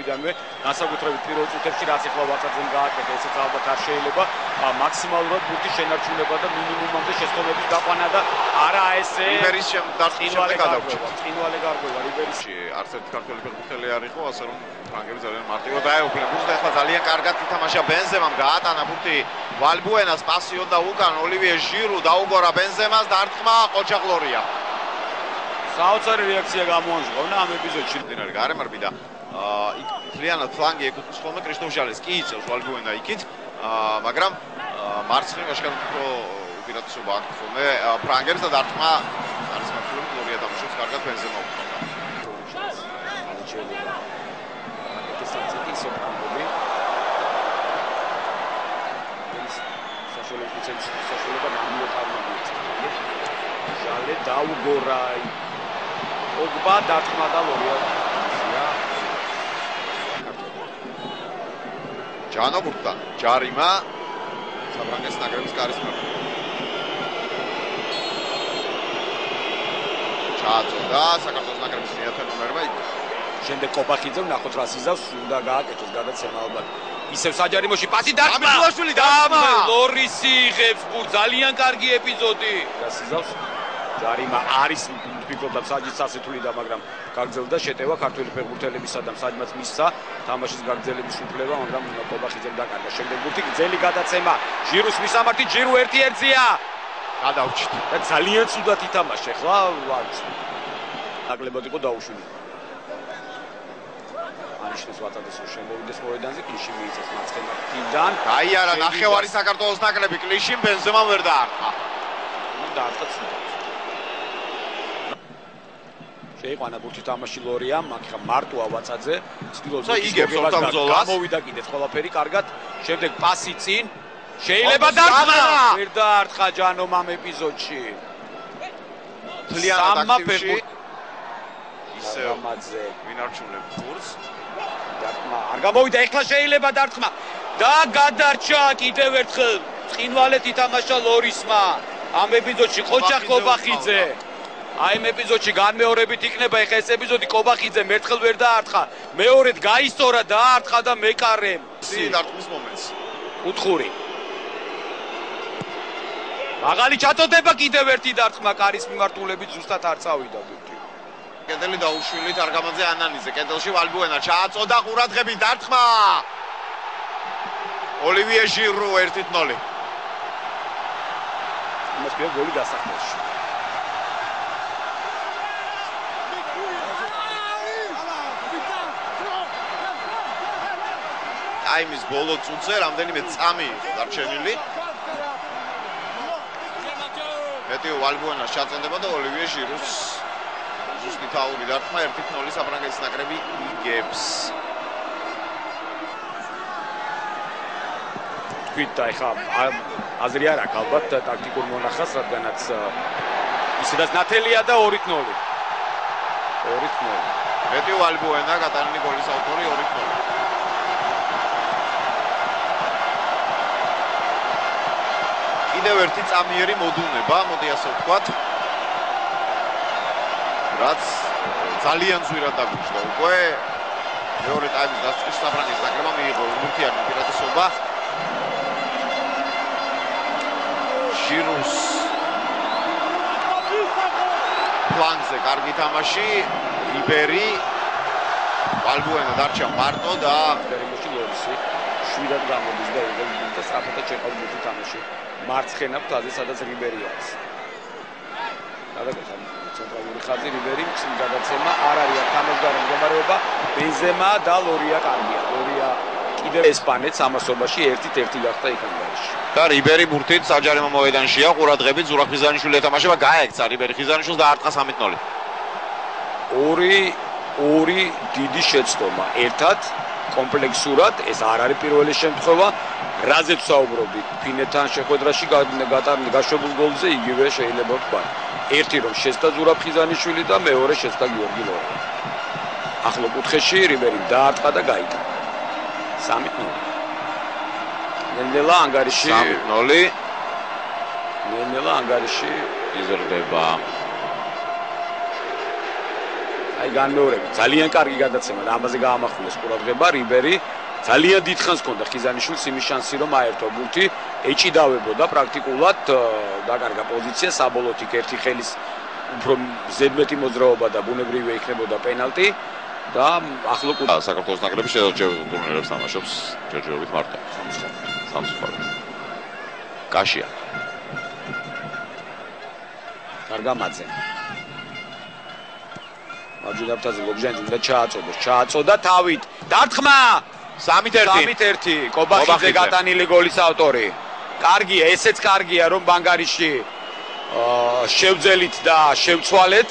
ვიდანვე განსაკუთრებით პირველ წუთებში რაც ახლა ვაწაძემ გააკეთა ესეც ალბათ არ შეიძლება მაქსიმალურად ბურთის შენარჩუნება და მინიმუმამდე შესწავლების დაყვანა და არა ესე რიბერის შემდგარ გადავჭით. წინვალე გარღვევა რიბერისში არც ერთი ქართველი ფეხბურთელი არ იყო, ასე რომ ფრანგები ძალიან მარტივად დაეუფლნენ ბურთს და ახლა ძალიან კარგად ითამაშა ბენზემამ, გაატანა ბურთი ვალბუენას, პასი უნდა უკან ოლივიე ჟირო დაუგორა ბენზემას და ართხმა ყოჩაღლორია. საოცარი რეაქცია გამოამჟღავნა ამ ეპიზოდში. დინარი გარემარბი და იქ მთლიანად ფლანგი ეკუთვნის ხოლმე კრისტოფ ჟალეს კი იწევს ვალბუენა იქით, მაგრამ მარცხნივ აშკარად უფრო უპირატესობა აქვს ხოლმე ფრანგებს და დარტყმა არის მართლობი გლორია დამუშავებს კარგად ბენზემა უკრავდა. საშუალება ნამდვილად არ მოგიწევს. ჟალე დაუგორა ოგბა დარტყმა და ლორია ჯანოგურთან ჯარიმა საფრანგეთის ნაკრების კარის მერე ჩააწოდა საქართველოს ნაკრების მეათე ნომერმა შემდეგ კობახიძე ვნახოთ რა სიზავს უნდა გააკეთოს გადაცემა ალბათ ისევ საჯარიმოში პასი დარტყმა ლორისი იღებს ბურთს ძალიან კარგი ეპიზოდი და სიზავს ჯარიმა არის ვფიქრობ საჯის ასეთულიდა მაგრამ გაგრძელდა შეტევა ქართველი ფეხბურთელებისა და საჯმაც მისცა თამაშის გაგრძელების უფლება მაგრამ კობახიძემ დაკარგა შემდეგ ბურთი გრძელი გადაცემა ჟირუს მისამართი ჟირო 1-1-ია გადავჭით და ძალიან ცუდად ითამაშა ხლა ვარც ნაკლებად იყო დაუშვილი ანიშნეს ვაწადეს რომ შემოვიდეს მოედანზე კლიში მიიწეს მარცხენა ფრთიდან გაიარა ნახევარი საქართველოს ნაკრები კლიშიმ ბენზემამ ვერ დაარტყა დაარტყა ცუდად შეიყვანა ბურთი თამაში ლორიამ, მაგრამ მარტო ავაწაძე ცდილობს გამოვიდა კიდეც ყველაფერი კარგად. შემდეგ პასი წინ შეიძლება დარტყმა. ვერ დაარტყა ჯანომ ამ ეპიზოდში. მთლიანად აქტივში ისევ ვინარჩუნებს ბურთს. დარტყმა არ გამოვიდა, ეხლა შეიძლება დარტყმა. და გადარჩა კიდევ ერთხელ. წინვალეთ ითამაშა ლორისმა. ამ ეპიზოდში ყოჩა კობახიძე. აი ამ ეპიზოდში განმეორებით იქნება ეხა ეს ეპიზოდი კობახიძემ ერთხელ ვერ დაარტყა მეორედ გაისწორა დაარტყა და მეკარემ დარტყმის მომენტს უთხური მაღალი ჩაწოდება კიდევ ერთი დარტყმა კარის მიმართულებით ზუსტად არ წავიდა ბურთი კედელი დაუშვილი თარგამაძე ანანიზე კედელში ვალბუენა ჩააწოდა ყურადღებით დარტყმა ოლივიე ჟირო 1-0 იმას პირ გოლი დასახელში აიმის ბოლო წუთზე რამდენიმე წამი იყო დარჩენილი. მეტიო ვალბუენას ჩაწენდება და ოლივიე ჟირუს ზუსტი თაური დარტყმა 1-0 საფრანგეთის ნაკრები იგებს. თქვით და ეხა აზრი არ აქვს ალბათ ტაქტიკურ მონახას, რადგანაც ისედაც ნათელია და 2-0. 2-0. მეტიო ვალბუენა გატანილი გოლის ავტორი 2-0. კიდევ ერთი წამიერი მოდუნება, მოდი ასე ვთქვათ. რაც ძალიან ძვირად დაგვიჩნდა უკვე. მეორე ტაიმის დასაწყისში საფრანგეთის ნაკრებმა მიიღო ურთიანი უპირატესობა. ჟირუს ფლანგზე კარგი თამაში, რიბერი ვალბუენა დარჩა მარტო და რიბერიმოში ლორისი შვიდად გამოდის და იღებს და საფრთხე ჩეყავდა თამაში. მარცხენა ფლანგზე სადაც რიბერი არის. გადაგეცა ცენტრალური ხაზი რიბერი წინ გადაცემა არ არის თამაშგარი მდგომარეობა ბენზემა და ლორია კარგია. ლორია კიდევ ესპანეთს ამასობაში 1-1 გახდა იქამდეში. და რიბერი ბურთით საჯარიმო მოედანშია ყურადღებით ზურაბ ხიზანიშვილი ეთამაშება გაექცა რიბერი ხიზანიშვილს და არტყა 3-0. ორი დიდი შეცდომა ერთად კომპლექსურად ეს არ არის პირველი შემთხვევა რაზეც საუბრობთ ფინეთთან შეხვედრაში გატარებული გაშვებულ გოლზე იგივე შეიძლება ვთქვათ ერთი რომ შეცდა ზურაბ ხიზანიშვილი და მეორე შეცდა გიორგი ლორია ახლო კუთხეში რიბერი დაარტყა და გაიტანა 3-0 ნენელა ანგარიში 3-0 ნენელა ანგარიში იზრდება აი აი განმეორებით ძალიან კარგი გადაცემა და ამაზე გაამახვილეს ყურადღება რიბერი ძალიან დიდხანს ჰქონდა ხიზანიშვილს იმის შანსი რომ აერთო ბურთი ეჭიდავებოდა პრაქტიკულად დაკარგა პოზიცია საბოლოოდ იქ ერთი ხელის უფრო ზედმეტი მოძრაობა და ბუნებრივია იქნებოდა პენალტი და ახლა საქართველოს ნაკრები შეერჩევებულ ტურნირებს თამაშობს ჯერჯერობით მარტო სამწუხაროდ კაშია კარგამაძე მარჯვენა ფრთაზე ლობჟანი უნდა ჩააწოდა თავით დარტყმა 3-1 კობახიძე გატანილი გოლის ავტორი კარგია ესეც კარგია რომ ბანგარიში შევძელით და შევცვალეთ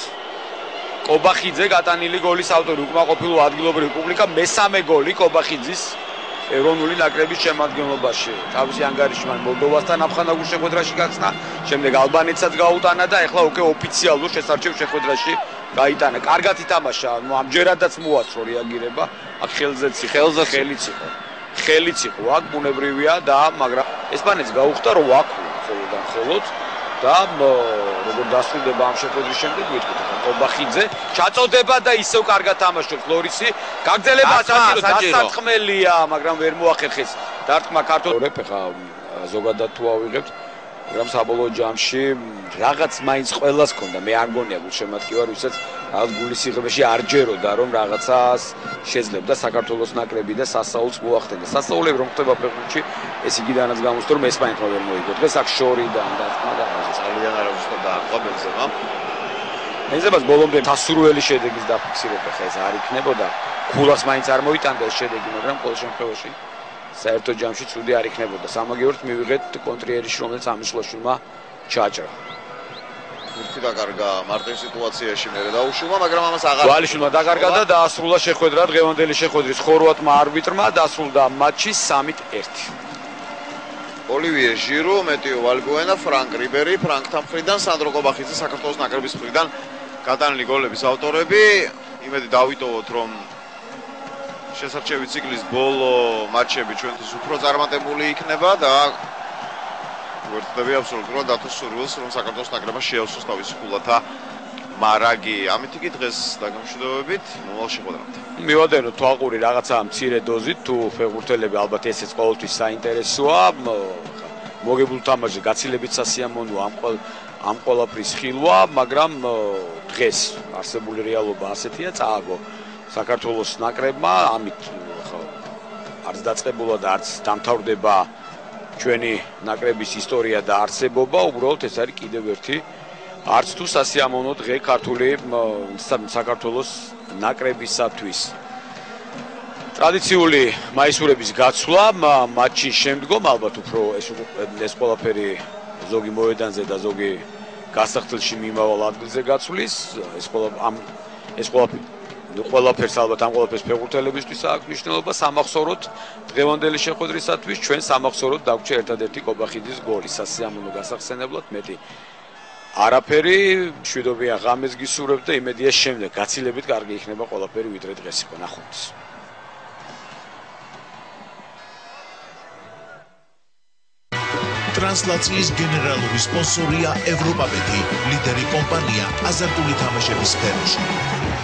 კობახიძე გატანილი გოლის ავტორი უკმაყოფილო ადგილობრივი პუბლიკა მესამე გოლი კობახიძის ეროვნული ნაკრების შემადგენლობაში თავისი ანგარიში მან მოლდოვასთან აფხანაგურ შეხვედრაში გახსნა შემდეგ ალბანეთსაც გაუტანა და ეხლა უკვე ოფიციალურ შესარჩევ შეხვედრაში გაიტანა კარგად ითამაშა ამჯერადაც მოასწრო რეაგირება აქ ხელიც იყო აქ ბუნებრივია და მაგრამ ესპანეთს გაუხდა რომ აქ ხოლოდ და როგორ დასრულდება ამ შეხვედრის შემდეგ ვიტყვით ახლა კობახიძე ჩაწოდება და ისევ კარგად თამაშობს ლორისი გაგრძელება დასაწყმელია მაგრამ ვერ მოახერხეს დარტყმა ქართულებს ახლა ზოგადად თუ ავიღებთ მაგრამ საბოლოო ჯამში რაღაც მაინც ყველას ჰქონდა მე არ მგონია გულშემატკივარ ვისაც რაღაც გულის სიღრმეში არ ჯეროდა რომ რაღაცას შეძლებდა საქართველოს ნაკრები და სასაულს მოახდენდა სასაულები რომ ხდება ფეხბურთში ეს იგიდანაც გამოსწორ რომ ესპანეთმა ვერ მოიგო დღეს აქ შორიდან დარტყმა და ძალიან არაუცილებლად დაარტყმა ბენზემა ბენზემას ბოლომდე დასურველი შედეგის დაფიქსირება ხა ეს არ იქნებოდა ქულას მაინც არ მოიტანდა ეს შედეგი მაგრამ ყოველ შემთხვევაში საერთო ჯამში ცუდი არ იქნებოდა სამაგიეროდ მივიღეთ კონტრიერში რომელიც ამიშლაშვილმა ჩააჭრა ერთი დაკარგა მარტივ სიტუაციაში მერე დაუშუმა მაგრამ ამას აღარ ვალიშვილმა დაკარგა და დაასრულა შეხვედრა დღევანდელი შეხვედრის ხორვატმა არბიტრმა დასრულდა მატჩი 3-1 ოლივიე ჟირო მეტიო ვალბუენა ფრანკ რიბერი ფრანკთან მხრიდან სანდრო კობახიძე საქართველოს ნაკრების მხრიდან გატანილი გოლების ავტორები იმედი დავიტოვოთ რომ შესარჩევი ციკლის ბოლო მატჩები ჩვენთვის უფრო წარმატებული იქნება და ვერთდები აბსოლუტურად დათოს სურვილს რომ საქართველოს ნაკრებმა შეავსოს თავისი ხულათა მარაგი ამით იგი დღეს დაგამშვიდობებით მომავალ შეხვედრამდე მივადენოთ თვალყური რაღაცა მცირე დოზით თუ ფეხბურთელები ალბათ ესეც ყოველთვის საინტერესოა მოგებულ თამაშზე გაცილებით სასიამოვნოა ამ ყველაფრის ხილვა მაგრამ დღეს არსებული რეალობა ასეთია წააგო საქართველოს ნაკრებმა ამით არც დაწყებულა და არც დამთავრდება ჩვენი ნაკრების ისტორია და არსებობა უბრალოდ ეს არის კიდევ ერთი არც თუ სასიამოვნო დღე ქართული საქართველოს ნაკრებისათვის ტრადიციული მაისურების გაცვლა მატჩის შემდგომ ალბათ უფრო ეს ყველაფერი ზოგი მოედანზე და ზოგი გასახდელში მიმავალ ადგილზე გაცვლის ეს ყველაფერს ალბათ ამ ყველაფერს ფეხბურთელებისთვის აქვს მნიშვნელობა სამახსოვროდ დღევანდელი შეხვედრისათვის ჩვენ სამახსოვროდ დაგვრჩა ერთადერთი კობახიძის გოლი სასიამოვნო გასახსენებლად მეტი არაფერი მშვიდობიან ღამეს გისურვებთ და იმედია შემდეგ გაცილებით კარგი იქნება ყველაფერი ვიდრე დღეს იყო ნახვამდის ტრანსლაციის გენერალური სპონსორია ევროპაბეტი ლიდერი კომპანია აზარტული თამაშების სფეროში